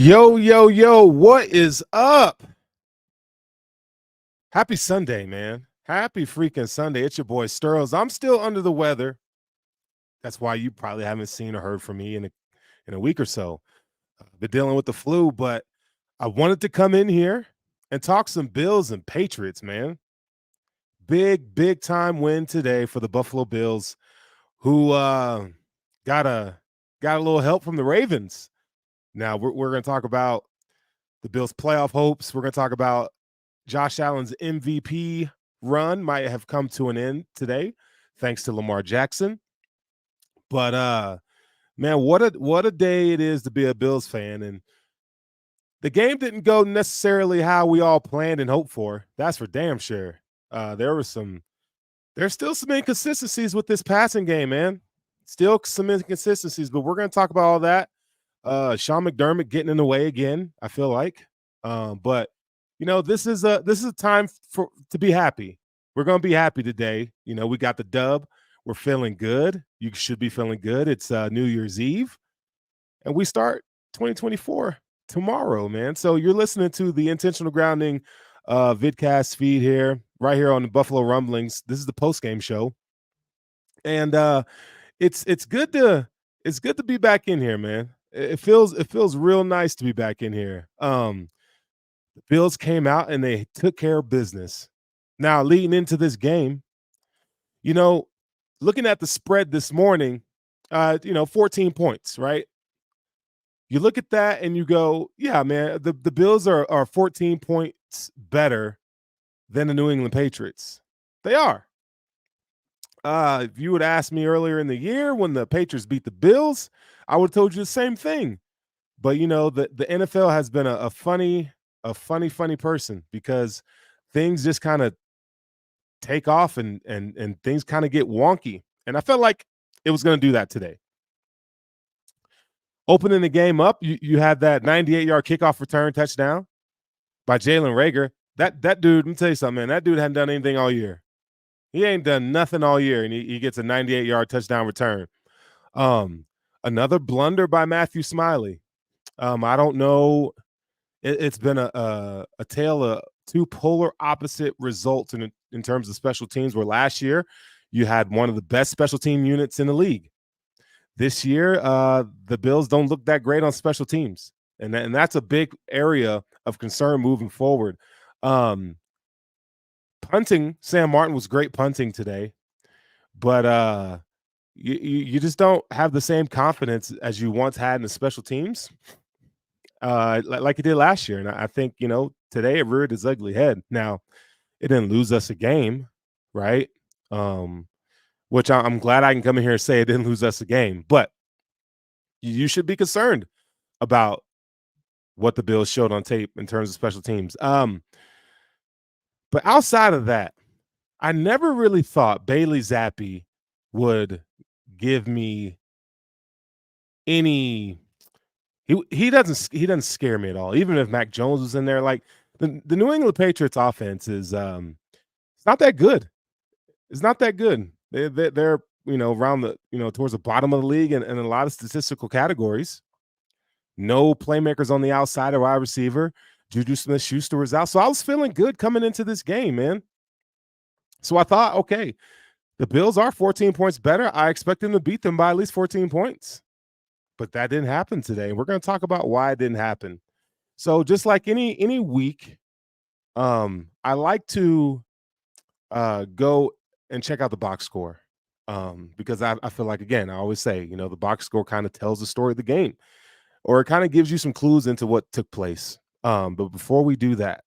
Yo, what is up? Happy Sunday, man. Happy freaking Sunday. It's your boy Sterling. I'm still under the weather. That's why you probably haven't seen or heard from me in a week or so. I've been dealing with the flu, but I wanted to come in here and talk some Bills and Patriots, man. Big time win today for the Buffalo Bills, who got a little help from the Ravens. Now we're going to talk about the Bills' playoff hopes. We're going to talk about Josh Allen's MVP run might have come to an end today, thanks to Lamar Jackson. But man, what a day it is to be a Bills fan. And the game didn't go necessarily how we all planned and hoped for. That's for damn sure. There's still some inconsistencies with this passing game, man. Still some inconsistencies, but we're going to talk about all that. Sean McDermott getting in the way again, I feel like. But this is a time to be happy. We're going to be happy today. We got the dub. We're feeling good. You should be feeling good. It's New Year's Eve, and we start 2024 tomorrow, man. So you're listening to the Intentional Grounding vidcast feed here, right here on the Buffalo Rumblings. This is the post-game show, and it's good to be back in here, man. It feels real nice to be back in here. The Bills came out and they took care of business. Now, leading into this game, looking at the spread this morning, 14 points, right? You look at that and you go, yeah, man, the Bills are 14 points better than the New England Patriots. They are. If you would ask me earlier in the year when the Patriots beat the Bills, I would have told you the same thing. But, the NFL has been a funny person, because things just kind of take off and things kind of get wonky. And I felt like it was going to do that today. Opening the game up, you had that 98-yard kickoff return touchdown by Jalen Reagor. That dude, let me tell you something, man. That dude hadn't done anything all year. He ain't done nothing all year, and he gets a 98-yard touchdown return. Another blunder by Matthew Smiley. I don't know. It's been a tale of two polar opposite results in terms of special teams, where last year you had one of the best special team units in the league. This year, the Bills don't look that great on special teams, and that's a big area of concern moving forward. Punting, Sam Martin was great punting today, but you just don't have the same confidence as you once had in the special teams, like it did last year. And I think, today it reared its ugly head. Now, it didn't lose us a game, right? Which I'm glad I can come in here and say it didn't lose us a game. But you should be concerned about what the Bills showed on tape in terms of special teams. But outside of that, I never really thought Bailey Zappi would give me any. He doesn't scare me at all. Even if Mac Jones was in there, like the New England Patriots offense is it's not that good. It's not that good. They're around the towards the bottom of the league in a lot of statistical categories. No playmakers on the outside or wide receiver. Juju Smith-Schuster was out. So I was feeling good coming into this game, man. So I thought, okay, the Bills are 14 points better. I expect them to beat them by at least 14 points. But that didn't happen today. And we're going to talk about why it didn't happen. So just like any week, I like to go and check out the box score, because I feel like, again, I always say, the box score kind of tells the story of the game, or it kind of gives you some clues into what took place. But before we do that,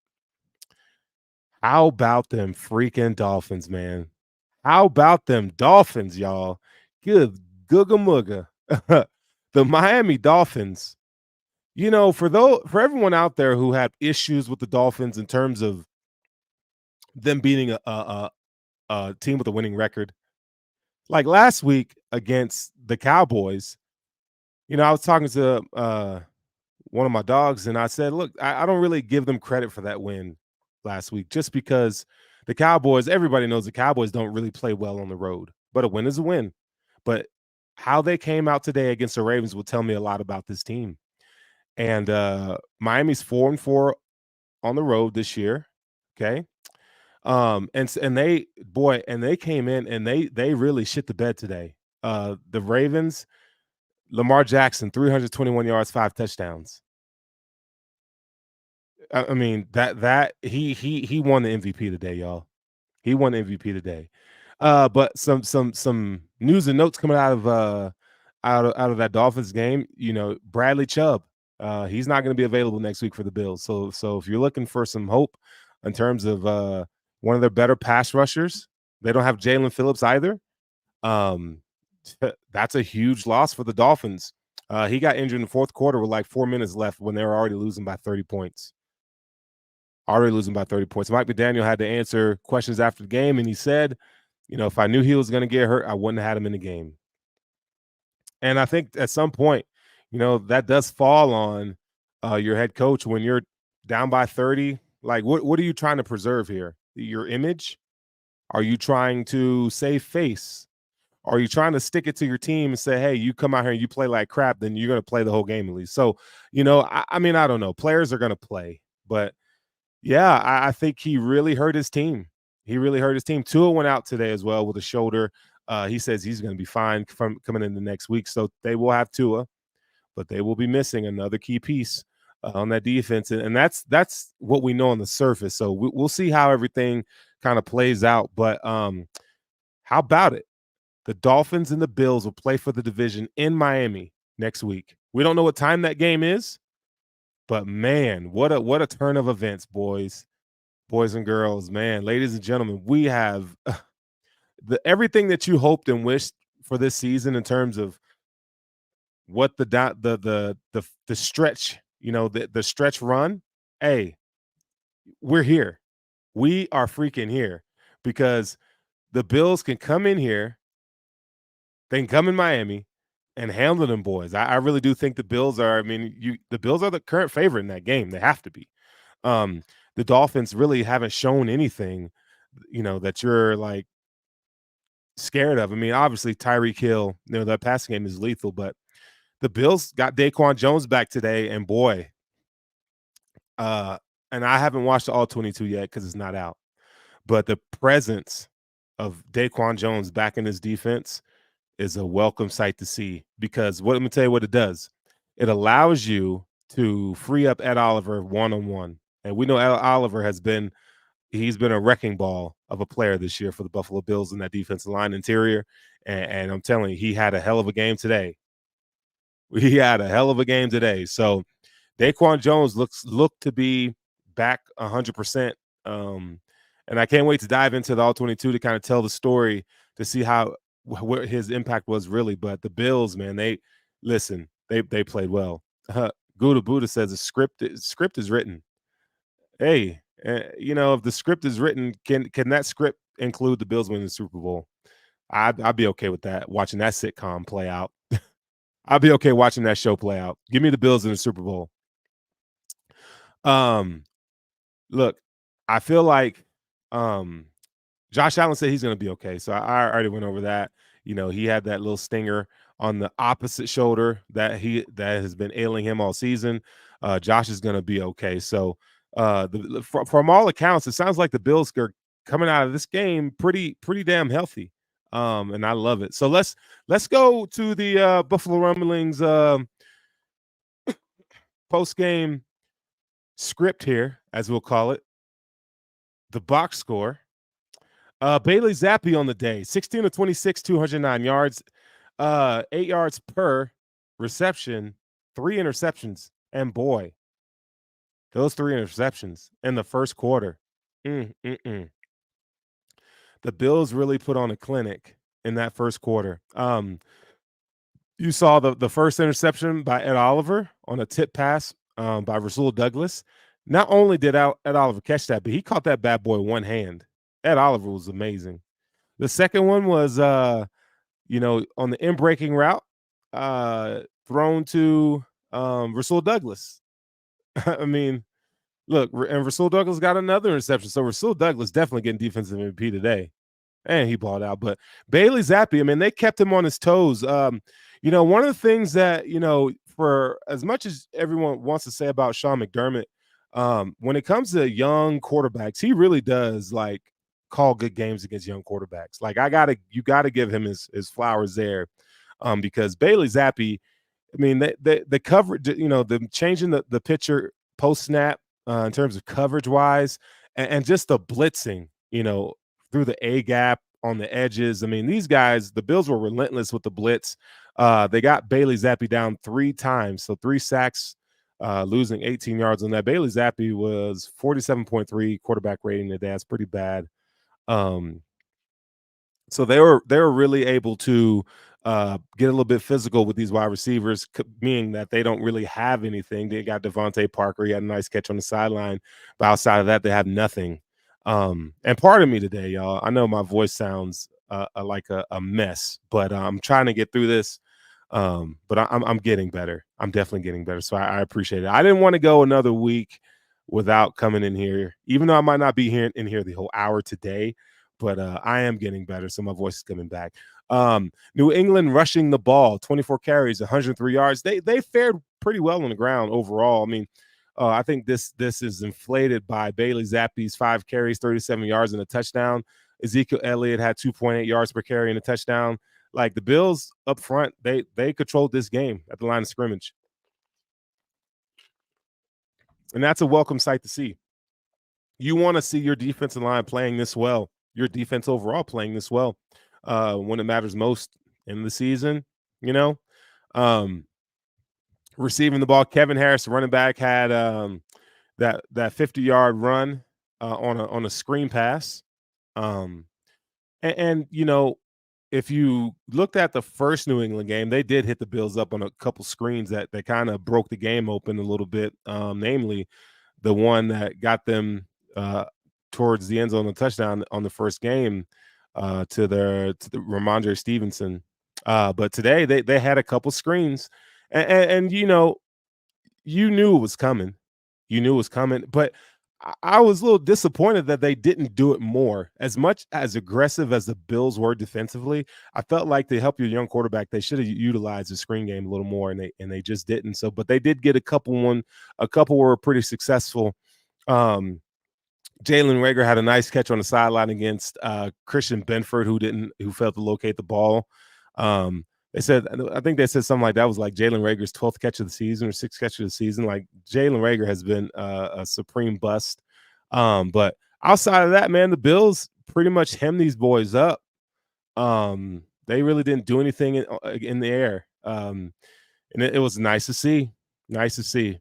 how about them freaking Dolphins, man? How about them Dolphins, y'all? Good googa mooga. The Miami Dolphins, for everyone out there who had issues with the Dolphins in terms of them beating a team with a winning record, like last week against the Cowboys, I was talking to one of my dogs, and I said, look, I don't really give them credit for that win last week, just because the Cowboys, everybody knows the Cowboys don't really play well on the road, but a win is a win. But how they came out today against the Ravens will tell me a lot about this team. And Miami's 4-4 on the road this year. Okay. And they came in and they really shit the bed today. The Ravens, Lamar Jackson, 321 yards, 5 touchdowns. I mean, that he won the MVP today, y'all. He won the MVP today. But some news and notes coming out of that Dolphins game. Bradley Chubb, he's not going to be available next week for the Bills. So if you're looking for some hope in terms of one of their better pass rushers, they don't have Jalen Phillips either. Um, that's a huge loss for the Dolphins. He got injured in the fourth quarter with like 4 minutes left when they were already losing by 30 points. Already losing by 30 points. Mike McDaniel had to answer questions after the game, and he said, if I knew he was going to get hurt, I wouldn't have had him in the game. And I think at some point, that does fall on your head coach when you're down by 30. Like, what are you trying to preserve here? Your image? Are you trying to save face? Are you trying to stick it to your team and say, hey, you come out here and you play like crap, then you're going to play the whole game at least. So, I mean, I don't know. Players are going to play. But, yeah, I think he really hurt his team. He really hurt his team. Tua went out today as well with a shoulder. He says he's going to be fine from coming into next week. So they will have Tua, but they will be missing another key piece on that defense. And that's what we know on the surface. So we'll see how everything kind of plays out. But how about it? The Dolphins and the Bills will play for the division in Miami next week. We don't know what time that game is, but man, what a turn of events, boys and girls, man, ladies and gentlemen. We have everything that you hoped and wished for this season in terms of what the stretch, the stretch run. Hey, we're here. We are freaking here because the Bills can come in here. They can come in Miami and handle them boys. I really do think the Bills are. I mean, the Bills are the current favorite in that game. They have to be. The Dolphins really haven't shown anything, that you're like scared of. I mean, obviously Tyreek Hill, that passing game is lethal, but the Bills got Daquan Jones back today, and boy, and I haven't watched the all 22 yet because it's not out. But the presence of Daquan Jones back in his defense is a welcome sight to see, because let me tell you what it does. It allows you to free up Ed Oliver one-on-one. And we know Ed Oliver he's been a wrecking ball of a player this year for the Buffalo Bills in that defensive line interior. And I'm telling you, he had a hell of a game today. He had a hell of a game today. So Daquan Jones looked to be back 100%. And I can't wait to dive into the all 22 to kind of tell the story to see what his impact was really. But the Bills, man, they played well. Gouda Buddha says the script is written. Hey, if the script is written, can that script include the Bills winning the Super Bowl? I'd be okay with that, watching that sitcom play out. I'd be okay watching that show play out. Give me the Bills in the Super Bowl. Look, I feel like Josh Allen said he's going to be okay. So I already went over that. He had that little stinger on the opposite shoulder that has been ailing him all season. Josh is going to be okay. So from all accounts, it sounds like the Bills are coming out of this game pretty damn healthy. And I love it. So let's go to the Buffalo Rumblings post-game script here, as we'll call it. The box score. Bailey Zappi on the day, 16 of 26, 209 yards, 8 yards per reception, 3 interceptions. And boy, those 3 interceptions in the first quarter. The Bills really put on a clinic in that first quarter. You saw the first interception by Ed Oliver on a tip pass by Rasul Douglas. Not only did Ed Oliver catch that, but he caught that bad boy one hand. Ed Oliver was amazing. The second one was, on the in-breaking route, thrown to Rasul Douglas. I mean, look, and Rasul Douglas got another interception. So Rasul Douglas definitely getting defensive MVP today. And he balled out. But Bailey Zappi, I mean, they kept him on his toes. One of the things that, for as much as everyone wants to say about Sean McDermott, when it comes to young quarterbacks, he really does like call good games against young quarterbacks. Like you gotta give him his flowers there, because Bailey Zappi, I mean, the coverage, the changing the pitcher post snap, in terms of coverage wise, and just the blitzing, through the A gap on the edges. I mean, these guys, the Bills were relentless with the blitz. They got Bailey Zappi down 3 times, so 3 sacks, losing 18 yards on that. Bailey Zappi was 47.3 quarterback rating today. That's pretty bad. Um, so they were really able to get a little bit physical with these wide receivers, meaning that they don't really have anything. They got Devontae Parker. He had a nice catch on the sideline, but outside of that, they have nothing. And pardon me today, y'all. I know my voice sounds like a mess, but I'm trying to get through this. But I'm getting better. I'm definitely getting better. So I appreciate it. I didn't want to go another week without coming in here, even though I might not be here in here the whole hour today, but I am getting better. So my voice is coming back. New England rushing the ball, 24 carries, 103 yards. They fared pretty well on the ground overall. I mean, I think this is inflated by Bailey Zappi's 5 carries, 37 yards, and a touchdown. Ezekiel Elliott had 2.8 yards per carry and a touchdown. Like the Bills up front, they controlled this game at the line of scrimmage, and that's a welcome sight to see. You want to see your defensive line playing this well, your defense overall playing this well, when it matters most in the season. You know, um, receiving the ball, Kevin Harris, running back, had that 50-yard run on a screen pass. And if you looked at the first New England game, they did hit the Bills up on a couple screens that kind of broke the game open a little bit. Namely, the one that got them towards the end zone, the touchdown on the first game, to the Ramondre Stevenson. But today they had a couple screens, and you knew it was coming. You knew it was coming, but I was a little disappointed that they didn't do it more. As much as aggressive as the Bills were defensively, I felt like to help your young quarterback, they should have utilized the screen game a little more, and they just didn't. So, but they did get a couple were pretty successful. Jalen Rager had a nice catch on the sideline against Christian Benford, who failed to locate the ball. I think they said something like that was like Jalen Rager's 12th catch of the season or 6th catch of the season. Like Jalen Rager has been a supreme bust. But outside of that, man, the Bills pretty much hemmed these boys up. They really didn't do anything in the air. And it was nice to see. Nice to see.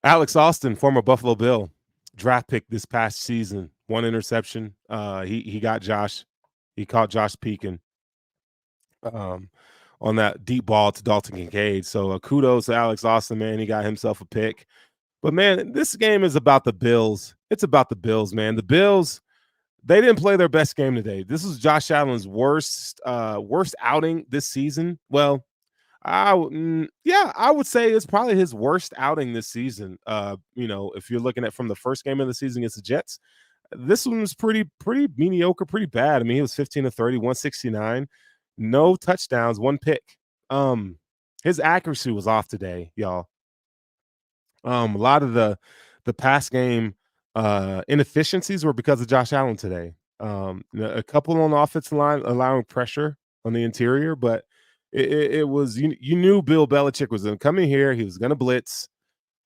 Alex Austin, former Buffalo Bill, draft pick this past season, 1 interception. He got Josh. He caught Josh Pekin on that deep ball to Dalton Kincaid. So kudos to Alex Austin, man. He got himself a pick. But man, this game is about the Bills. It's about the Bills, man. The Bills, they didn't play their best game today. This was Josh Allen's worst outing this season. Well, I would say it's probably his worst outing this season. If you're looking at from the first game of the season against the Jets, this one was pretty mediocre, pretty bad. I mean, he was 15 to 30, 169, no touchdowns, 1 pick. His accuracy was off today, y'all. A lot of the pass game inefficiencies were because of Josh Allen today. A couple on the offensive line allowing pressure on the interior, but it was you knew Bill Belichick was going to come in here. He was going to blitz,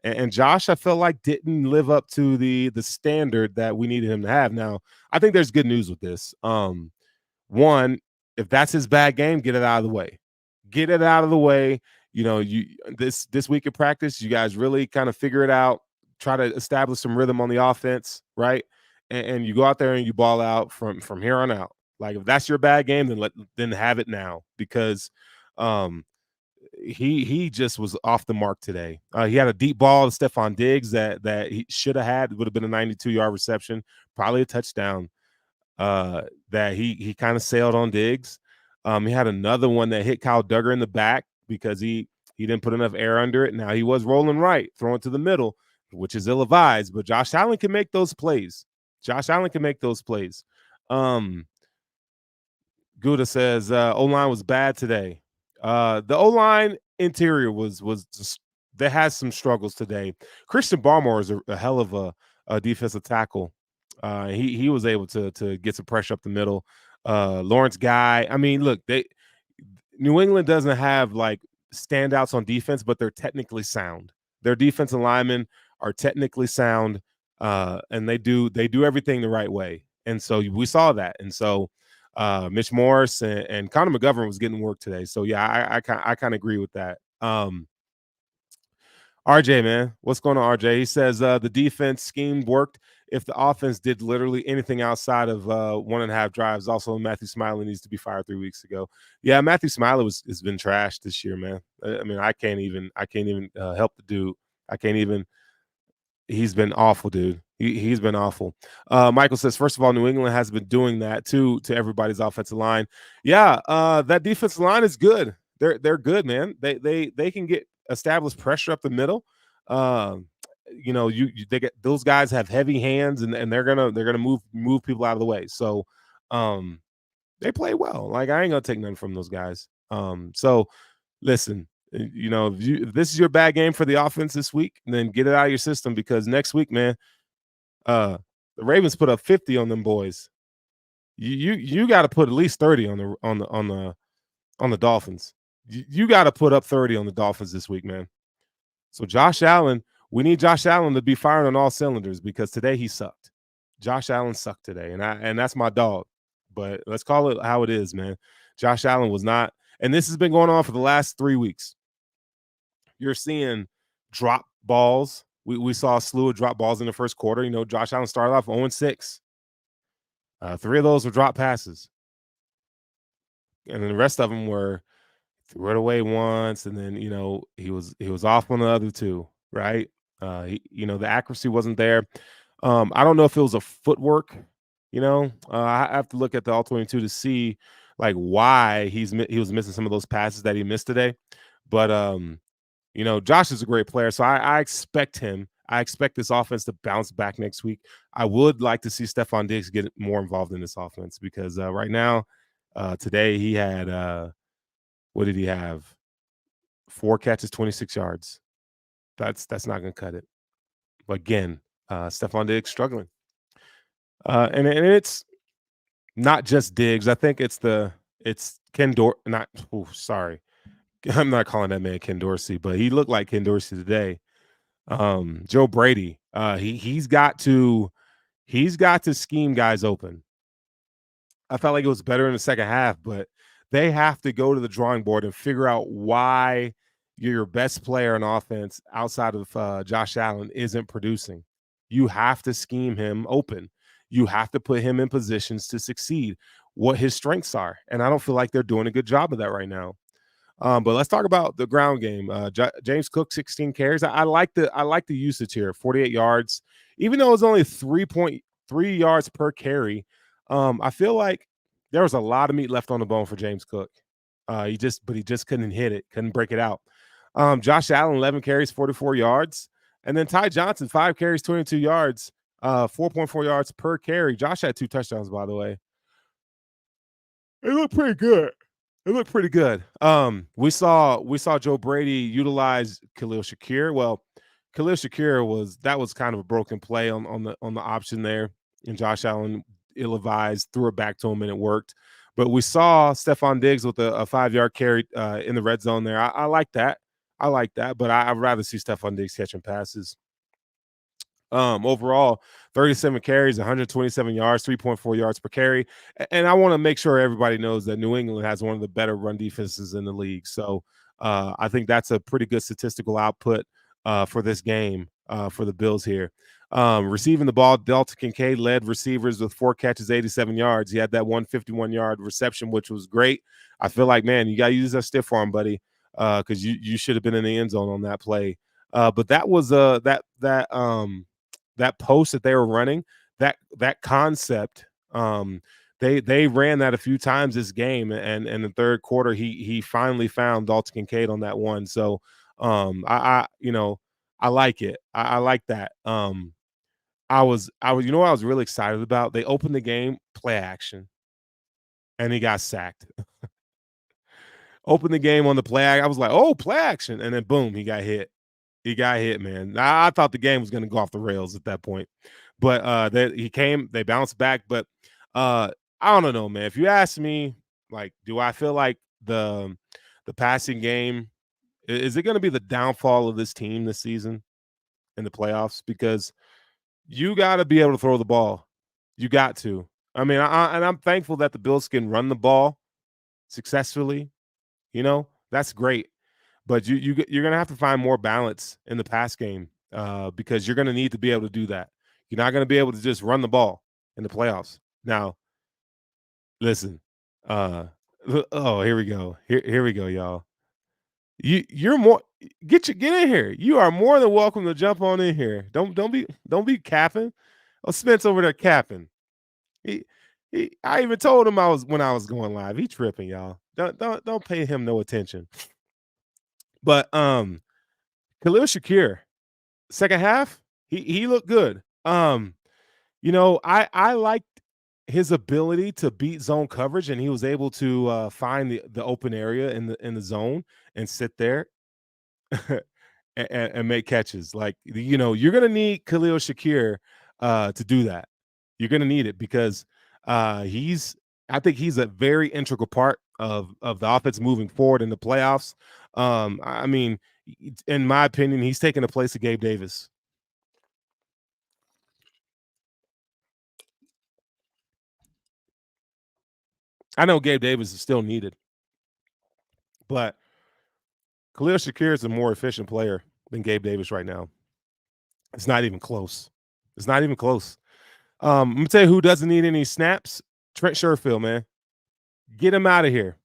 and Josh, I felt like didn't live up to the standard that we needed him to have. Now, I think there's good news with this. One, if that's his bad game, get it out of the way. Get it out of the way. This week of practice, you guys really kind of figure it out. Try to establish some rhythm on the offense, right? And you go out there and you ball out from here on out. Like if that's your bad game, then have it now, because he just was off the mark today. He had a deep ball to Stephon Diggs that he should have had. It would have been a 92-yard reception, probably a touchdown. That he kind of sailed on Diggs. He had another one that hit Kyle Duggar in the back because he didn't put enough air under it. Now he was rolling right, throwing to the middle, which is ill-advised, but Josh Allen can make those plays. Good Gouda says O line was bad today. The O line interior was just, they had some struggles today. Christian Barmore is a hell of a defensive tackle. He was able to get some pressure up the middle. Lawrence Guy. I mean, look, New England doesn't have like standouts on defense, but they're technically sound. Their defensive linemen are technically sound, and they do everything the right way. And so we saw that. And so Mitch Morris and Connor McGovern was getting work today. So yeah, I kind of agree with that. RJ, man, what's going on, RJ? He says the defense scheme worked if the offense did literally anything outside of 1.5 drives. Also, Matthew Smiley needs to be fired 3 weeks ago. Yeah, Matthew Smiley has been trashed this year, man. I mean, I can't even help the dude. I can't even. He's been awful, dude. He's been awful. Michael says, first of all, New England has been doing that to everybody's offensive line. Yeah, that defensive line is good. They're good, man. They can get established pressure up the middle. Um, they get those guys have heavy hands and they're gonna move people out of the way. So they play well. Like I ain't gonna take nothing from those guys. So listen, if this is your bad game for the offense this week, then get it out of your system because next week, man, the Ravens put up 50 on them boys. You got to put at least 30 on the Dolphins. You got to put up 30 on the Dolphins this week, man. So Josh Allen, we need Josh Allen to be firing on all cylinders because today he sucked. Josh Allen sucked today, and that's my dog. But let's call it how it is, man. Josh Allen was not, and this has been going on for the last 3 weeks. You're seeing drop balls. We saw a slew of drop balls in the first quarter. Josh Allen started off 0-6. 3 of those were drop passes, and then the rest of them were threw it away once, and then he was off on the other two. Right? The accuracy wasn't there. I don't know if it was a footwork. I have to look at the all 22 to see like why he was missing some of those passes that he missed today. But Josh is a great player, so I expect him. I expect this offense to bounce back next week. I would like to see Stephon Diggs get more involved in this offense because right now, today he had what did he have? 4 catches, 26 yards. That's not going to cut it. But again, Stephon Diggs struggling, and it's not just Diggs. I think it's Ken Not. Oh, sorry, I'm not calling that man Ken Dorsey, but he looked like Ken Dorsey today. Joe Brady, he's got to scheme guys open. I felt like it was better in the second half, but they have to go to the drawing board and figure out why your best player in offense outside of Josh Allen isn't producing. You have to scheme him open. You have to put him in positions to succeed, what his strengths are. And I don't feel like they're doing a good job of that right now. But let's talk about the ground game. James Cook, 16 carries. I like the usage here. 48 yards, even though it was only 3.3 yards per carry. I feel like there was a lot of meat left on the bone for James Cook. He just couldn't hit it, couldn't break it out. Josh Allen, 11 carries, 44 yards, and then Ty Johnson, 5 carries, 22 yards, 4.4 yards per carry. Josh had 2 touchdowns, by the way. It looked pretty good. It looked pretty good. We saw Joe Brady utilize Khalil Shakir. Well, Khalil Shakir was kind of a broken play on the option there, and Josh Allen ill-advised, threw it back to him, and it worked. But we saw Stephon Diggs with a 5-yard carry in the red zone there. I like that. I like that, but I'd rather see Stephon Diggs catching passes. Overall, 37 carries, 127 yards, 3.4 yards per carry. And I want to make sure everybody knows that New England has one of the better run defenses in the league. So I think that's a pretty good statistical output for this game for the Bills here. Receiving the ball, Dalton Kincaid led receivers with 4 catches, 87 yards. He had that 151-yard reception, which was great. I feel like, man, you got to use that stiff arm, buddy, because you should have been in the end zone on that play. But that was that post that they were running, that concept, they ran that a few times this game, and in the third quarter he finally found Dalton Kincaid on that one. So I like it. I like that. I was what I was really excited about. They opened the game play action. and he got sacked. Opened the game on the play. I was like, oh, play action. And then boom, he got hit. He got hit, man. I thought the game was going to go off the rails at that point. But they bounced back. But I don't know, man. If you ask me, like, do I feel like the passing game is it going to be the downfall of this team this season in the playoffs? Because you got to be able to throw the ball. You got to. I mean, and I'm thankful that the Bills can run the ball successfully. That's great. But you're going to have to find more balance in the pass game because you're going to need to be able to do that. You're not going to be able to just run the ball in the playoffs. Now, listen. Here we go. Here we go, y'all. You're more get in here. You are more than welcome to jump on in here. Don't be capping. Oh, Spence over there capping. He I even told him when I was going live. He tripping, y'all. Don't pay him no attention. But Khalil Shakir, second half, he looked good. I liked his ability to beat zone coverage, and he was able to find the open area in the zone and sit there and make catches. Like, you're gonna need Khalil Shakir to do that. You're gonna need it because I think he's a very integral part of the offense moving forward in the playoffs. I mean, in my opinion, he's taking the place of Gabe Davis. I know Gabe Davis is still needed, but Khalil Shakir is a more efficient player than Gabe Davis right now. It's not even close. It's not even close. I'm gonna tell you who doesn't need any snaps. Trent Sherfield, man. Get him out of here.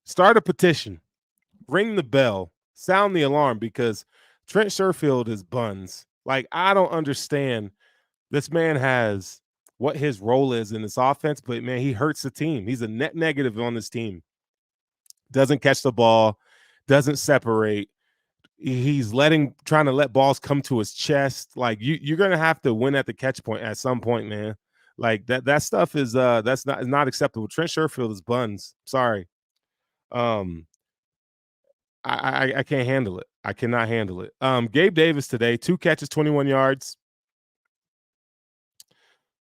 Start a petition. Ring the bell. Sound the alarm because Trent Sherfield is buns. Like, I don't understand. This man has what his role is in this offense, but man, he hurts the team. He's a net negative on this team. Doesn't catch the ball, doesn't separate. He's trying to let balls come to his chest. Like, you're gonna have to win at the catch point at some point, man. Like that stuff is that's not acceptable. Trent Sherfield is buns. Sorry. I can't handle it. I cannot handle it. Gabe Davis today, 2 catches, 21 yards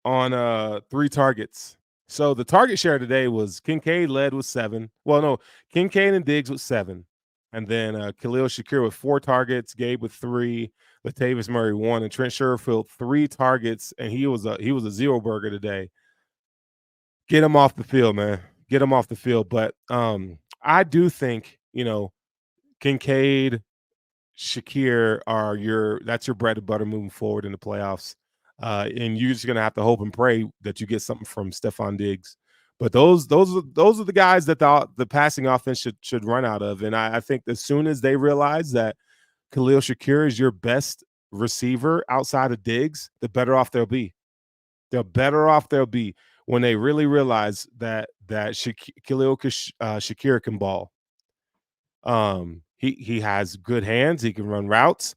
on 3 targets. So the target share today was Kincaid led with 7. Well, no, Kincaid and Diggs with 7. And then Khalil Shakir with 4 targets, Gabe with 3, Latavius Murray 1, and Trent Sherfield 3 targets, and he was a zero burger today. Get him off the field, man. Get him off the field. But I do think, Kincaid, Shakir that's your bread and butter moving forward in the playoffs. And you're just gonna have to hope and pray that you get something from Stephon Diggs. But those are the guys that the passing offense should run out of. And I think as soon as they realize that Khalil Shakir is your best receiver outside of Diggs, the better off they'll be. The better off they'll be when they really realize that Khalil Shakir can ball. He has good hands. He can run routes,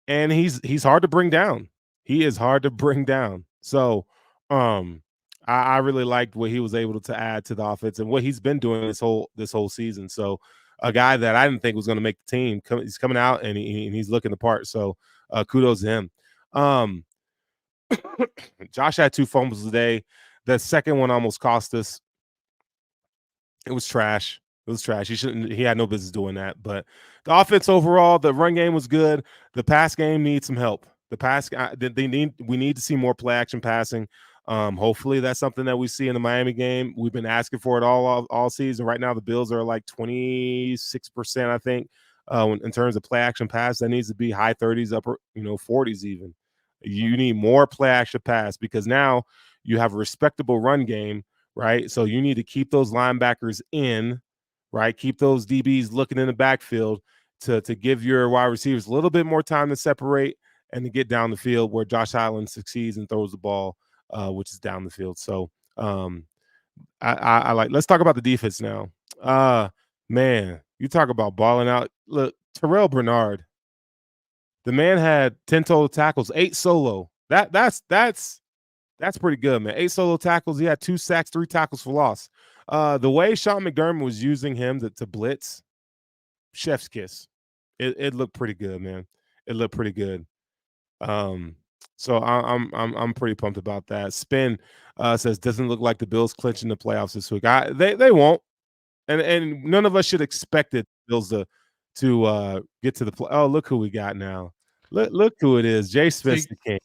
and he's hard to bring down. He is hard to bring down. So, I really liked what he was able to add to the offense and what he's been doing this whole season. So, a guy that I didn't think was going to make the team, he's coming out and he's looking the part. So, kudos to him. Josh had 2 fumbles today. The second one almost cost us. It was trash. It was trash. He had no business doing that. But the offense overall, the run game was good. The pass game needs some help. We need to see more play action passing. Hopefully that's something that we see in the Miami game. We've been asking for it all season. Right now, the Bills are like 26%, I think, in terms of play action pass. That needs to be high 30s, upper 40s even. You need more play action pass because now you have a respectable run game, right? So you need to keep those linebackers in, right? Keep those DBs looking in the backfield to give your wide receivers a little bit more time to separate and to get down the field where Josh Allen succeeds and throws the ball, which is down the field. So I like. Let's talk about the defense now. Man, you talk about balling out. Look, Terrell Bernard. The man had 10 total tackles, 8 solo. That's That's pretty good, man. 8 solo tackles. He had 2 sacks, 3 tackles for loss. The way Sean McDermott was using him to blitz, chef's kiss. It looked pretty good, man. It looked pretty good. Um, so I'm pretty pumped about that. Spin says doesn't look like the Bills clinching the playoffs this week. They won't, and none of us should expect it Bills to get to the play. Oh, look who we got now. Look who it is. Jay Smith's See, the king.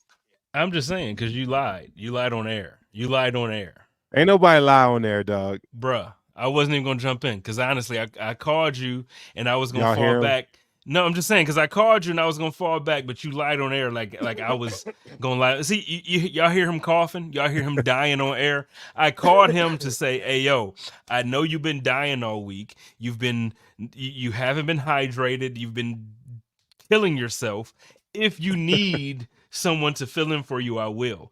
I'm just saying because you lied. You lied on air. You lied on air. Ain't nobody lie on there, dog. Bruh, I wasn't even gonna jump in because honestly, I called you and I was gonna Y'all fall hear him? back. No, I'm just saying because I called you and I was gonna fall back, but you lied on air like I was gonna lie. See, y'all hear him coughing? Y'all hear him dying on air? I called him to say, "Hey, yo, I know you've been dying all week. You haven't been hydrated. You've been killing yourself. If you need someone to fill in for you, I will."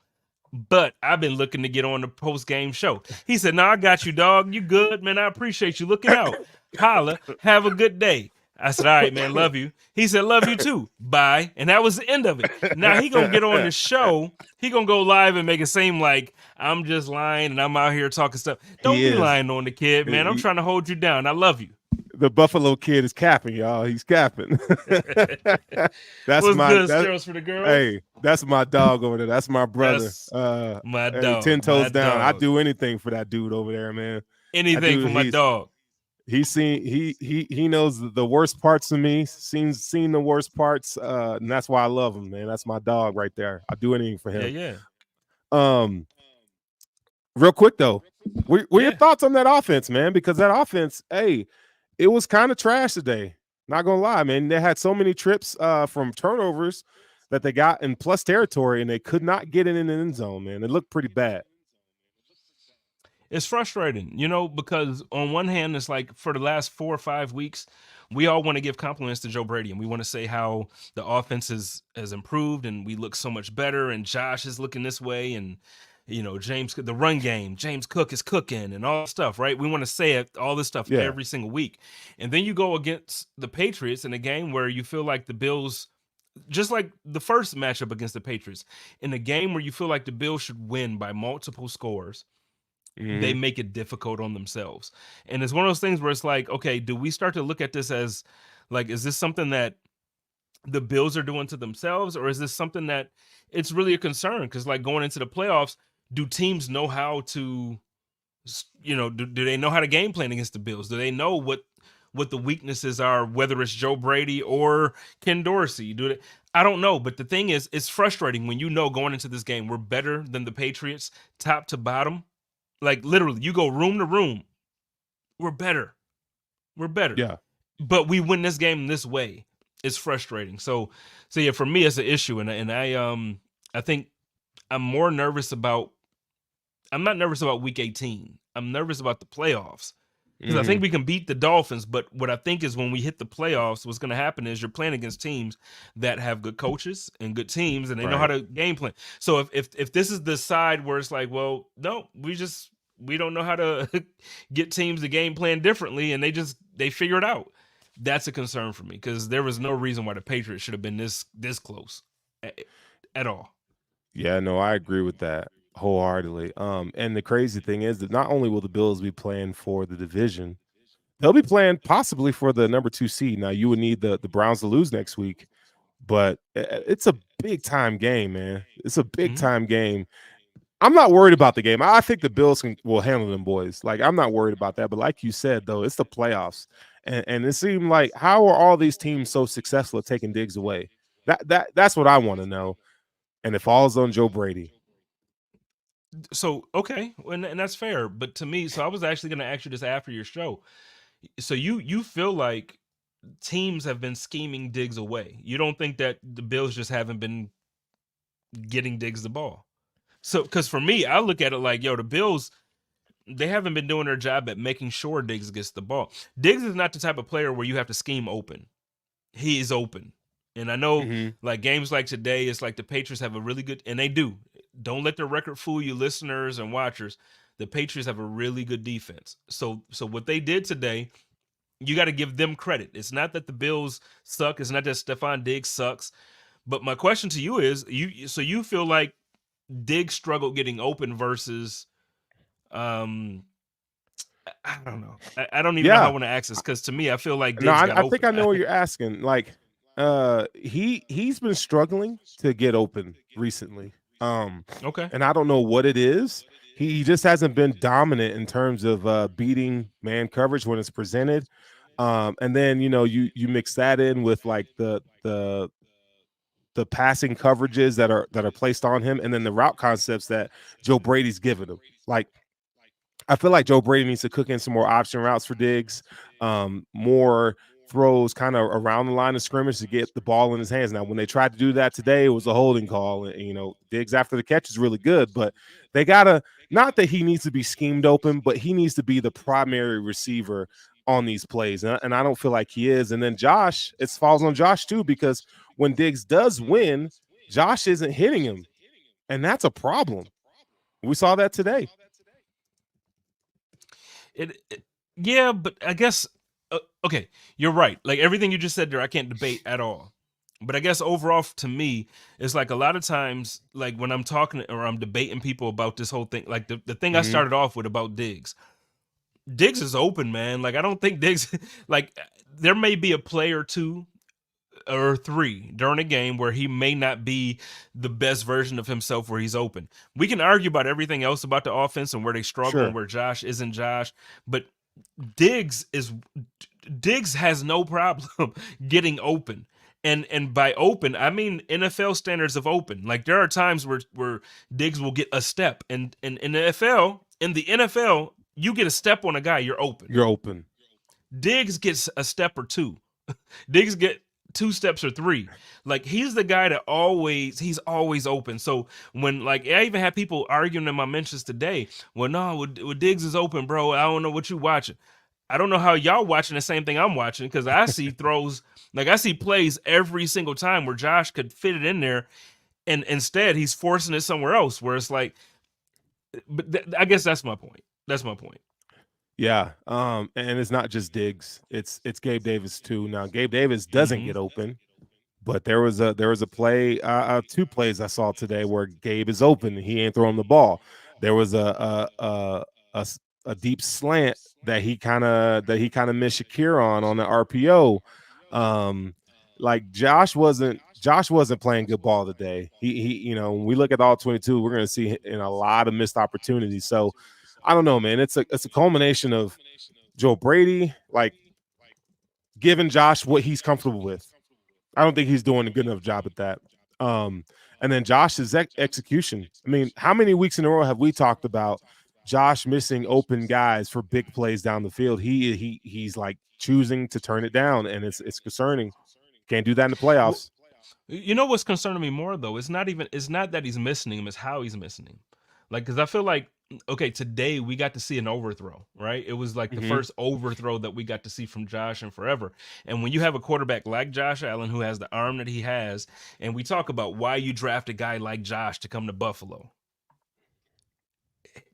But I've been looking to get on the post game show. He said, "No, I got you, dog. You good, man. I appreciate you looking out. Holla. Have a good day." I said, "All right, man. Love you." He said, "Love you too. Bye." And that was the end of it. Now he gonna get on the show. He gonna go live and make it seem like I'm just lying and I'm out here talking stuff. Don't He be is. lying on the kid, man. I'm trying to hold you down. I love you. The Buffalo kid is capping, y'all. He's capping. that's What's my good, that's Sterling for the girls? hey, that's my dog over there. That's my brother. That's my Hey, 10 dog. My toes down. I dog. do anything for that dude over there, man. That Anything for dude, my dog. he's seen he knows the worst parts of me, seen the worst parts, and that's why I love him, man. That's my dog right there. I do anything for Yeah, him. yeah. Um, real quick though, what are your Yeah. thoughts on that offense, man? Because that offense, hey, it was kind of trash today. Not gonna lie, man. They had so many trips from turnovers that they got in plus territory, and they could not get it in the end zone, man. It looked pretty bad. It's frustrating, because on one hand, it's like for the last 4 or 5 weeks, we all want to give compliments to Joe Brady and we want to say how the offense has improved and we look so much better and Josh is looking this way and James, the run game, James Cook is cooking and all this stuff, right? We want to say it, all this stuff Yeah. every single week. And then you go against the Patriots in a game where you feel like the Bills, just like the first matchup against the Patriots, in a game where you feel like the Bills should win by multiple scores, they Mm-hmm. make it difficult on themselves. And it's one of those things where it's like, okay, do we start to look at this as like, is this something that the Bills are doing to themselves, or is this something that it's really a concern? Because like going into the playoffs, do teams know how to, do they know how to game plan against the Bills? Do they know what the weaknesses are, whether it's Joe Brady or Ken Dorsey? I don't know, but the thing is, it's frustrating when going into this game, we're better than the Patriots, top to bottom. Like literally, you go room to room. We're better. We're better. Yeah. But we win this game this way. It's frustrating. So yeah, for me it's an issue, and I think I'm more nervous about. I'm not nervous about week 18. I'm nervous about the playoffs because I Mm-hmm. think we can beat the Dolphins. But what I think is when we hit the playoffs, what's going to happen is you're playing against teams that have good coaches and good teams, and they know how Right. to game plan. So if this is the side where it's like, well, no, we don't know how to get teams to game plan differently, and they figure it out. That's a concern for me because there was no reason why the Patriots should have been this close at all. Yeah, no, I agree with that wholeheartedly. And the crazy thing is that not only will the Bills be playing for the division, they'll be playing possibly for the number 2 seed. Now you would need the Browns to lose next week, but it's a big time game, man. It's a big Mhm. time game. I'm not worried about the game. I think the Bills will handle them boys. Like I'm not worried about that. But like you said, though, it's the playoffs, and it seemed like how are all these teams so successful at taking digs away? That's what I want to know. And it falls on Joe Brady. So okay, and that's fair. But to me, so I was actually going to ask you this after your show. So you feel like teams have been scheming Diggs away. You don't think that the Bills just haven't been getting Diggs the ball. So because for me, I look at it like, yo, the Bills, they haven't been doing their job at making sure Diggs gets the ball. Diggs is not the type of player where you have to scheme open. He is open. And I know Mm-hmm. like games like today, it's like the Patriots have a really good, and they do. Don't let the record fool you, listeners and watchers. The Patriots have a really good defense. So what they did today, you got to give them credit. It's not that the Bills suck. It's not that Stephon Diggs sucks. But my question to you is, you feel like Diggs struggled getting open versus I don't know. I don't even know how I Yeah. want to ask this because to me, I feel like No, Diggs got I think open. I know what you're asking. Like, he's been struggling to get open recently. Okay. And I don't know what it is. He just hasn't been dominant in terms of beating man coverage when it's presented. And then you mix that in with like the passing coverages that are placed on him, and then the route concepts that Joe Brady's given him. Like, I feel like Joe Brady needs to cook in some more option routes for Diggs, more throws kind of around the line of scrimmage to get the ball in his hands. Now, when they tried to do that today, it was a holding call. And, Diggs after the catch is really good, but they gotta, not that he needs to be schemed open, but he needs to be the primary receiver on these plays, and I don't feel like he is. And then Josh, it falls on Josh too, because when Diggs does win, Josh isn't hitting him, and that's a problem. We saw that today. Yeah, but I guess okay, you're right. Like everything you just said there, I can't debate at all. But I guess overall, to me, it's like a lot of times, like when I'm talking or I'm debating people about this whole thing, like the thing I Mhm. started off with about Diggs. Diggs is open, man. Like I don't think Diggs, like there may be a play or two or three during a game where he may not be the best version of himself where he's open. We can argue about everything else about the offense and where they struggle and Sure. where Josh isn't Josh, but Diggs is Diggs has no problem getting open. And by open, I mean NFL standards of open. Like there are times where Diggs will get a step and in the NFL, you get a step on a guy, you're open. You're open. Diggs gets a step or two. Diggs get two steps or three. Like he's the guy that he's always open. So when like I even had people arguing in my mentions today, well, no, when Diggs is open, bro. I don't know what you watching. I don't know how y'all watching the same thing I'm watching because I see throws like I see plays every single time where Josh could fit it in there, and instead he's forcing it somewhere else. Where it's like, but I guess that's my point. That's my point. Yeah. And it's not just Diggs. It's Gabe Davis too. Now, Gabe Davis doesn't Hmm. get open, but there was a play, two plays I saw today where Gabe is open and he ain't throwing the ball. There was a deep slant that he kind of missed Shakir on the RPO. Um, like Josh wasn't playing good ball today. When we look at all 22, we're going to see in a lot of missed opportunities. So I don't know, man. It's a culmination of Joe Brady like giving Josh what he's comfortable with. I don't think he's doing a good enough job at that. Um, and then Josh's execution. I mean, how many weeks in a row have we talked about Josh missing open guys for big plays down the field? He's like choosing to turn it down, and it's concerning. Can't do that in the Well, playoffs. you know what's concerning me more though? It's not that he's missing him, it's how he's missing him. Like cuz I feel like okay, today we got to see an overthrow, right? It was like the Hmm. first overthrow that we got to see from Josh in forever. And when you have a quarterback like Josh Allen who has the arm that he has, and we talk about why you draft a guy like Josh to come to Buffalo.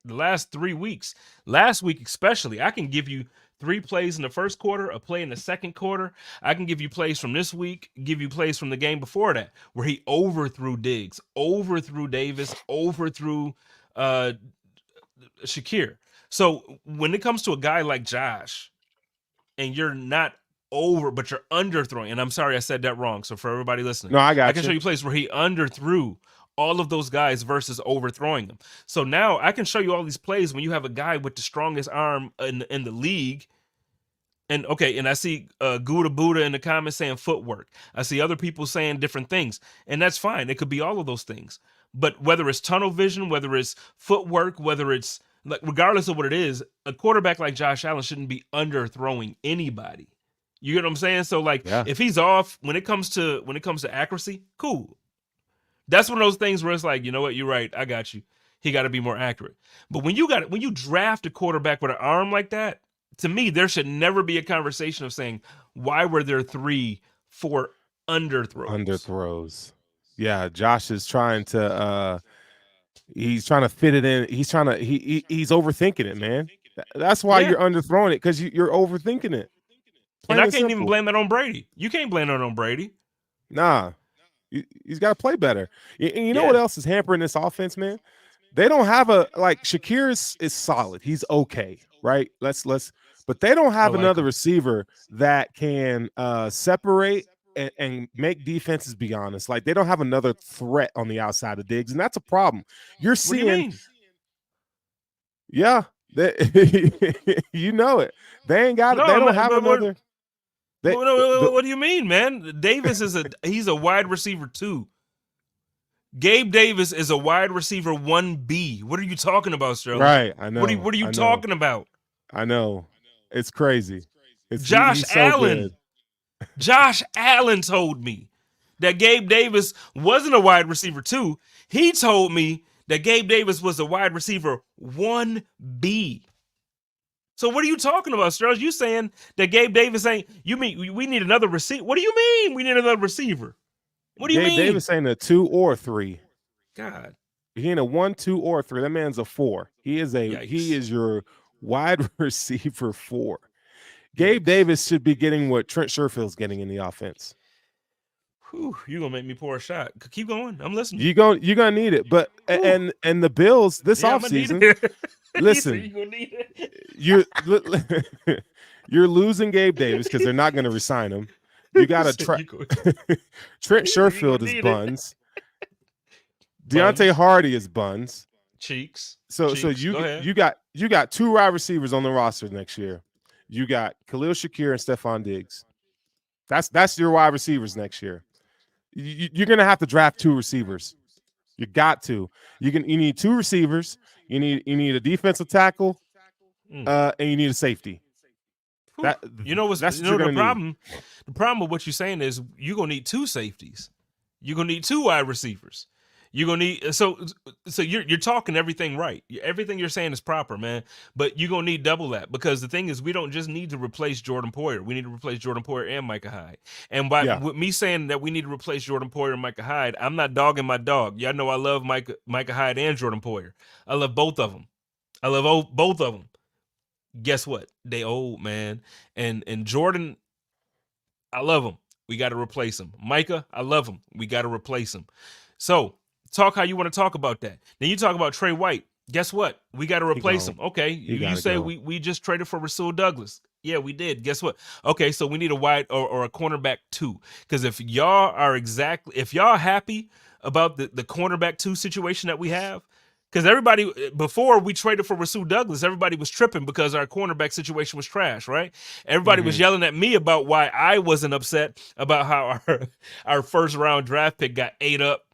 The last 3 weeks, last week especially, I can give you 3 plays in the first quarter, a play in the second quarter. I can give you plays from this week, give you plays from the game before that, where he overthrew Diggs, overthrew Davis, overthrew uh Shakir. So when it comes to a guy like Josh, and you're not over, but you're underthrowing. And I'm sorry I said that wrong. So for everybody listening, No, I I got can show you. you plays where he underthrew all of those guys versus overthrowing them. So now I can show you all these plays when you have a guy with the strongest arm in the league. And okay, and I see Gouda Buddha in the comments saying footwork. I see other people saying different things, and that's fine. It could be all of those things. But whether it's tunnel vision, whether it's footwork, whether it's like regardless of what it is, a quarterback like Josh Allen shouldn't be underthrowing anybody. You get what I'm saying? So like Yeah. if he's off when it comes to accuracy, cool. That's one of those things where it's like, you know what, you're right, I got you. He got to be more accurate. But when you draft a quarterback with an arm like that, to me, there should never be a conversation of saying, why were there 3, 4 underthrows? Underthrows. Yeah, Josh is trying to he's trying to fit it in. He's overthinking it, man. That's why Yeah. you're underthrowing it, because you're overthinking it. And Plain I and can't even simple. blame that on Brady. You can't blame that on Brady. Nah. He's got to play better. And you know what Yeah. else is hampering this offense, man? They don't have a like Shakir is solid. He's okay, right? But they don't I have like another him. receiver that can separate and make defenses be honest. Like they don't have another threat on the outside of Diggs, and that's a problem. You're What do you seeing, mean? yeah, you know it. They ain't got it. No, They I'm don't not. have another. They What do you mean, man? Davis he's a wide receiver too. Gabe Davis is a wide receiver 1B. What are you talking about, Sterling? right. I know. What are you I know. talking about? I know. It's crazy. Josh He's so good. Allen. Josh Allen told me that Gabe Davis wasn't a wide receiver 2. He told me that Gabe Davis was a wide receiver 1B. So what are you talking about, Sterling? You saying that Gabe Davis ain't, you mean we need another receiver? What do you mean we need another receiver? What do you Gabe mean? Davis ain't a 2 or 3. God, He ain't a 1, 2, or 3. That man's a 4. He yikes. is your wide receiver 4. Gabe Yikes. Davis should be getting what Trent Sherfield's getting in the offense. Whew, you gonna make me pour a shot. Keep going. I'm listening. You're gonna need it. But Whew. and the Bills this Yeah, I'm gonna need offseason, it. He said listen, you gonna need it. you're you're losing Gabe Davis because they're not gonna resign him. You He gotta said try Trent he said you Sherfield gonna is need it. buns. Deontay Buns, Hardy is buns. cheeks, So cheeks. Go ahead. you got 2 wide receivers on the roster next year. You got Khalil Shakir and Stephon Diggs. That's your wide receivers next year. You're gonna have to draft 2 receivers. You got to. You need 2 receivers. You need a defensive tackle, Mm. and you need a safety. Whew. You know That's what you know you're the gonna need. problem? The problem with what you're saying is you're gonna need 2 safeties. You're gonna need 2 wide receivers. You're gonna need so you're talking everything right. Everything you're saying is proper, man. But you're gonna need double that because the thing is we don't just need to replace Jordan Poyer. We need to replace Jordan Poyer and Micah Hyde. And Yeah. with me saying that we need to replace Jordan Poyer and Micah Hyde, I'm not dogging my dog. Y'all know I love Micah Hyde and Jordan Poyer. I love both of them. I love both of them. Guess what? They old, man. And Jordan, I love him. We got to replace him. Micah, I love him. We got to replace him. So talk how you want to talk about that. Then you talk about Trey White. Guess what? We got to replace him. Okay. You say go. we just traded for Rasul Douglas. Yeah, we did. Guess what? Okay, so we need a wide or a cornerback 2. Because if y'all happy about the cornerback 2 situation that we have, because everybody, before we traded for Rasul Douglas, everybody was tripping because our cornerback situation was trash, right? Everybody was yelling at me about why I wasn't upset about how our first round draft pick got ate up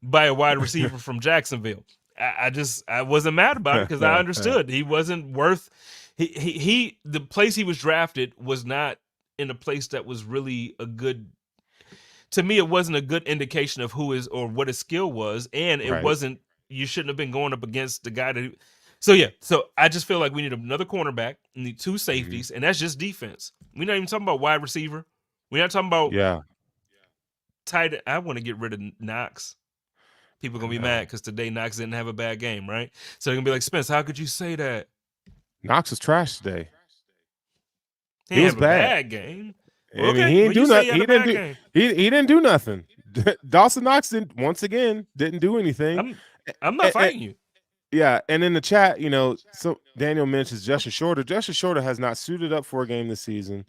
by a wide receiver from Jacksonville. I wasn't mad about it because I understood he wasn't worth. He the place he was drafted was not in a place that was really a good. To me, it wasn't a good indication of who is or what his skill was, and it Right. wasn't. You shouldn't have been going up against the guy that. So yeah, so I just feel like we need another cornerback, we need 2 safeties, and that's just defense. We're not even talking about wide receiver. We're not talking about Yeah. tight. I want to get rid of Knox. People are gonna be mad because today Knox didn't have a bad game, right? So they're gonna be like, Spence, how could you say that? Knox was trash today. He He didn't was have a bad. bad game. I mean, Okay, he didn't you do say nothing. he had a bad game. He didn't do nothing. Dawson Knox didn't do anything. I'm not fighting you. Yeah, and in the chat, so Daniel mentions Justin Shorter. Justin Shorter has not suited up for a game this season.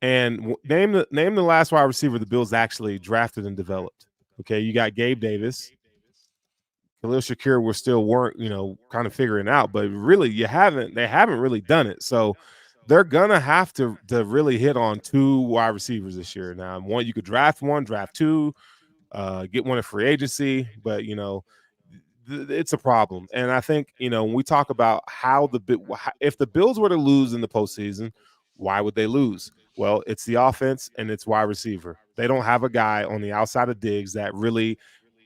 And name the last wide receiver the Bills actually drafted and developed. Okay, you got Gabe Davis. Khalil Shakir weren't kind of figuring out, but really they haven't really done it. So they're gonna have to really hit on 2 wide receivers this year. Now, one you could draft 1, draft 2, get one at free agency, but it's a problem. And I think when we talk about if the Bills were to lose in the postseason, why would they lose? Well, it's the offense and it's wide receiver. They don't have a guy on the outside of Diggs that really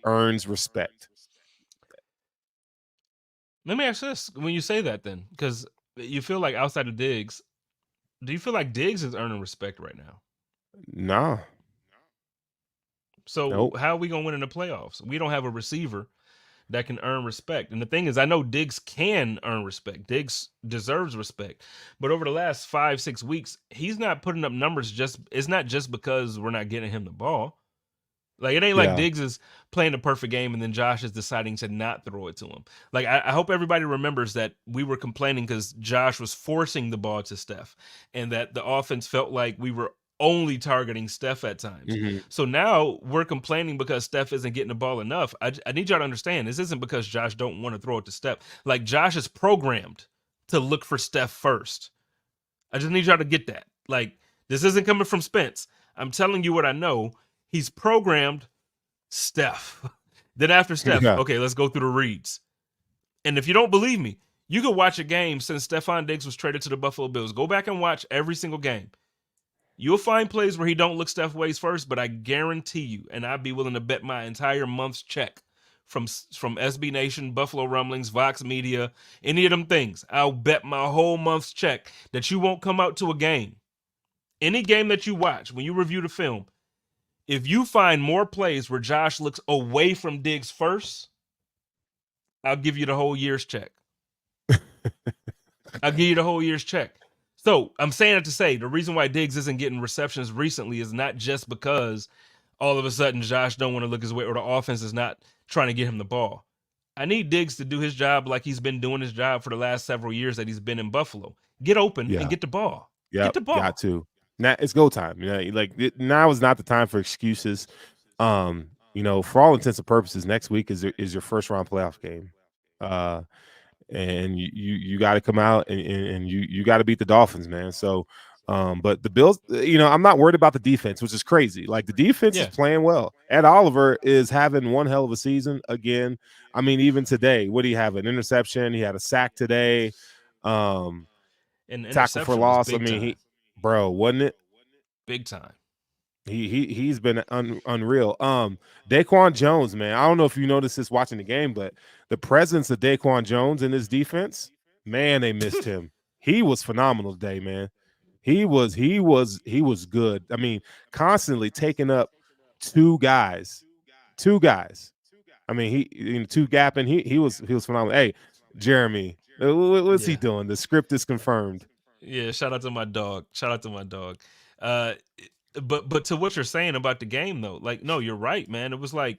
earns respect. Let me ask this: when you say that, then, because you feel like outside of Diggs, do you feel like Diggs is earning respect right now? Nah. So Nope. how are we gonna win in the playoffs? We don't have a receiver that can earn respect. And the thing is, I know Diggs can earn respect. Diggs deserves respect. But over the last 5-6 weeks, he's not putting up numbers it's not just because we're not getting him the ball. Like, it ain't like Yeah. Diggs is playing a perfect game and then Josh is deciding to not throw it to him. Like, I hope everybody remembers that we were complaining because Josh was forcing the ball to Steph, and that the offense felt like we were only targeting Steph at times. Mhm. So now we're complaining because Steph isn't getting the ball enough. I need y'all to understand, this isn't because Josh don't want to throw it to Steph. Like, Josh is programmed to look for Steph first. I just need y'all to get that. Like, this isn't coming from Spence. I'm telling you what I know. He's programmed Steph. Then after Steph, Yeah. okay, let's go through the reads. And if you don't believe me, you could watch a game since Stephon Diggs was traded to the Buffalo Bills. Go back and watch every single game. You'll find plays where he don't look Steph ways first, but I guarantee you, and I'd be willing to bet my entire month's check from SB Nation, Buffalo Rumblings, Vox Media, any of them things. I'll bet my whole month's check that you won't come out to a game. Any game that you watch, when you review the film, if you find more plays where Josh looks away from Diggs first, I'll give you the whole year's check. I'll give you the whole year's check. So I'm saying it to say the reason why Diggs isn't getting receptions recently is not just because all of a sudden Josh don't want to look his way or the offense is not trying to get him the ball. I need Diggs to do his job like he's been doing his job for the last several years that he's been in Buffalo. Get open and Yeah. get the ball. Get Yep. the ball. Got to. Now it's go time. You know, like now is not the time for excuses. You know, for all intents and purposes, next week is your first round playoff game. And you got to come out and you got to beat the Dolphins, man. So, but the Bills, you know, I'm not worried about the defense, which is crazy. Like the defense is playing well. Ed Oliver is having one hell of a season again. I mean, even today, what do you have? An interception. He had a sack today. An Tackle for interception was loss. I big mean, time. bro, wasn't it? Big time. He's been unreal. Daquan Jones, man. I don't know if you noticed this watching the game, but the presence of Daquan Jones in his defense, man, they missed him. He was phenomenal today, man. He was good. I mean, constantly taking up two guys. I mean, he two gapping. He was phenomenal. Hey, Jeremy, what's he doing? The script is confirmed. Yeah, shout out to my dog. Shout out to my dog. Uh, but to what you're saying about the game though, like, no, you're right, man. It was like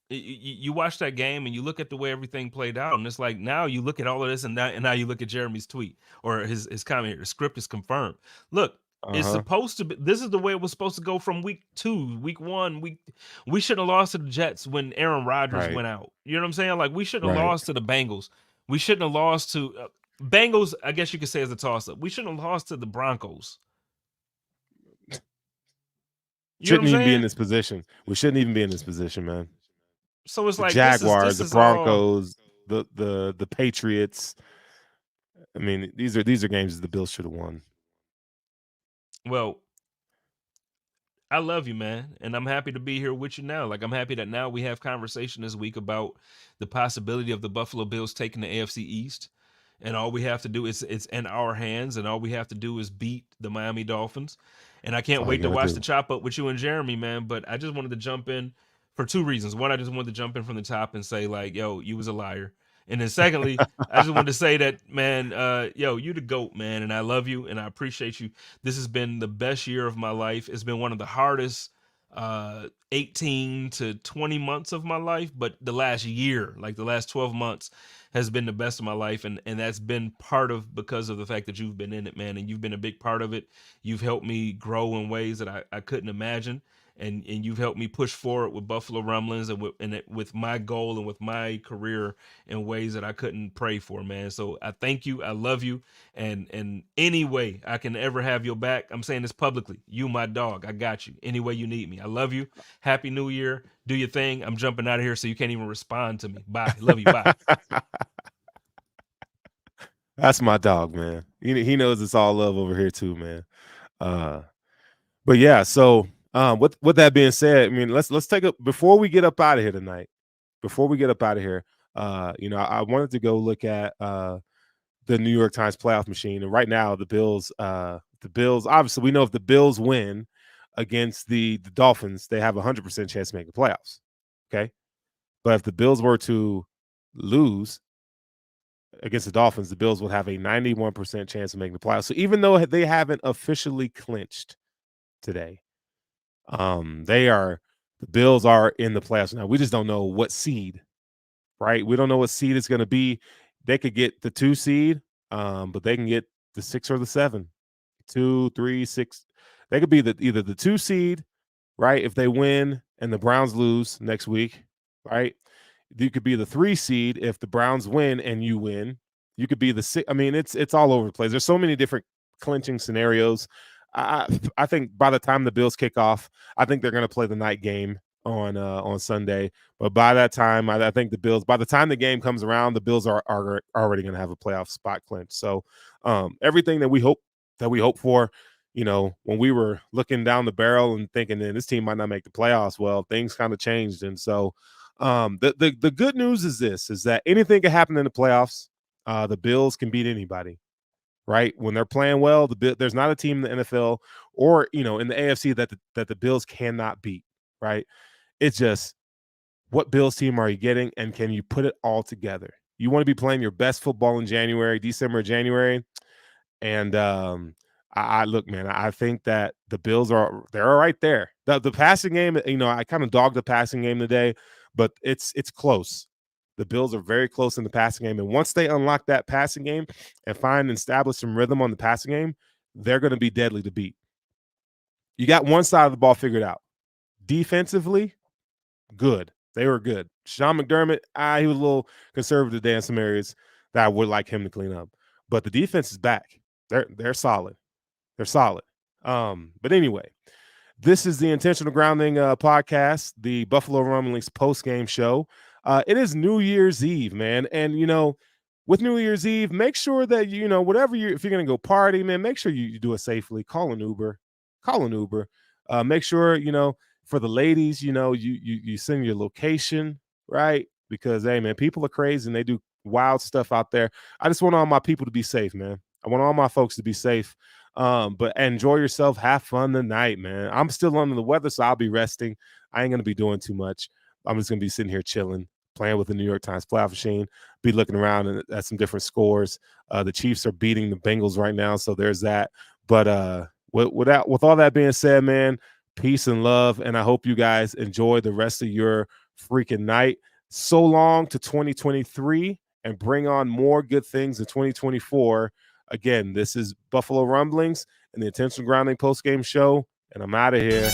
you watch that game and you look at the way everything played out, and it's like now you look at all of this, and now you look at Jeremy's tweet or his comment here. The script is confirmed. Look, it's supposed to be. This is the way it was supposed to go from week 2, week 1. We shouldn't have lost to the Jets when Aaron Rodgers went out. You know what I'm saying? Like, we shouldn't have lost to the Bengals. We shouldn't have lost to Bengals. I guess you could say as a toss up. We shouldn't have lost to the Broncos. Shouldn't even be in this position. We shouldn't even be in this position, man. So it's the like Jaguars, this is the Broncos, the Patriots. I mean, these are games that the Bills should have won. Well, I love you, man, and I'm happy to be here with you now. Like, I'm happy that now we have conversation this week about the possibility of the Buffalo Bills taking the AFC East, and all we have to do is it's in our hands, and all we have to do is beat the Miami Dolphins. And I can't wait to watch the chop up with you and Jeremy, man. But I just wanted to jump in for 2 reasons. One, I just wanted to jump in from the top and say, like, yo, you was a liar. And then secondly, I just wanted to say that, man, yo, you the GOAT, man, and I love you and I appreciate you. This has been the best year of my life. It's been one of the hardest 18 to 20 months of my life, but the last year, like the last 12 months, has been the best of my life, and that's been part of because of the fact that you've been in it, man, and you've been a big part of it. You've helped me grow in ways that I couldn't imagine. And you've helped me push forward with Buffalo Rumblings and with my goal and with my career in ways that I couldn't pray for, man. So I thank you. I love you. And any way I can ever have your back, I'm saying this publicly. You my dog. I got you. Any way you need me. I love you. Happy New Year. Do your thing. I'm jumping out of here so you can't even respond to me. Bye. Love you. Bye. That's my dog, man. He knows it's all love over here too, man. But yeah, so with that being said, I mean, let's take a before we get up out of here tonight. Before we get up out of here, you know, I wanted to go look at the New York Times playoff machine, and right now the Bills, obviously we know if the Bills win against the Dolphins, they have 100% chance to make the playoffs. Okay, but if the Bills were to lose against the Dolphins, the Bills would have a 91% chance of making the playoffs. So even though they haven't officially clinched today, they are The Bills are in the playoffs now. We just don't know what seed, right? We don't know what seed it's going to be. They could get the 2 seed, but they can get the 6 or the 7. 2, 3, 6. They could be either the 2 seed, right? If they win and the Browns lose next week, right? You could be the 3 seed if the Browns win and you win. You could be the 6. I mean, it's all over the place. There's so many different clinching scenarios. I think by the time the Bills kick off, I think they're going to play the night game on Sunday. But by that time, I think the Bills. By the time the game comes around, the Bills are already going to have a playoff spot clinched. So everything that we hope for, when we were looking down the barrel and thinking that this team might not make the playoffs, well, things kind of changed. And so the good news is that anything can happen in the playoffs. The Bills can beat anybody, right? When they're playing well, there's not a team in the NFL or in the AFC that the Bills cannot beat, right? It's just, what Bills team are you getting, and can you put it all together? You want to be playing your best football in December, January, and I look, man. I think that the Bills they're right there. The passing game, I kind of dogged the passing game today, but it's close. The Bills are very close in the passing game, and once they unlock that passing game and establish some rhythm on the passing game, they're going to be deadly to beat. You got one side of the ball figured out. Defensively, good. They were good. Sean McDermott, he was a little conservative today in some areas that I would like him to clean up. But the defense is back. They're solid. They're solid. But anyway, this is the Intentional Grounding podcast, the Buffalo Rumblings post-game show. It is New Year's Eve, man. And, with New Year's Eve, make sure that, if you're going to go party, man, make sure you do it safely. Call an Uber. Make sure, for the ladies, you send your location, right? Because, hey, man, people are crazy and they do wild stuff out there. I just want all my people to be safe, man. I want all my folks to be safe. But enjoy yourself. Have fun tonight, man. I'm still under the weather, so I'll be resting. I ain't going to be doing too much. I'm just going to be sitting here chilling, playing with the New York Times playoff machine, be looking around at some different scores. The Chiefs are beating the Bengals right now, so there's that. But with all that being said, man, peace and love, and I hope you guys enjoy the rest of your freaking night. So long to 2023, and bring on more good things in 2024. Again, this is Buffalo Rumblings and the Intentional Grounding post-game show, and I'm out of here.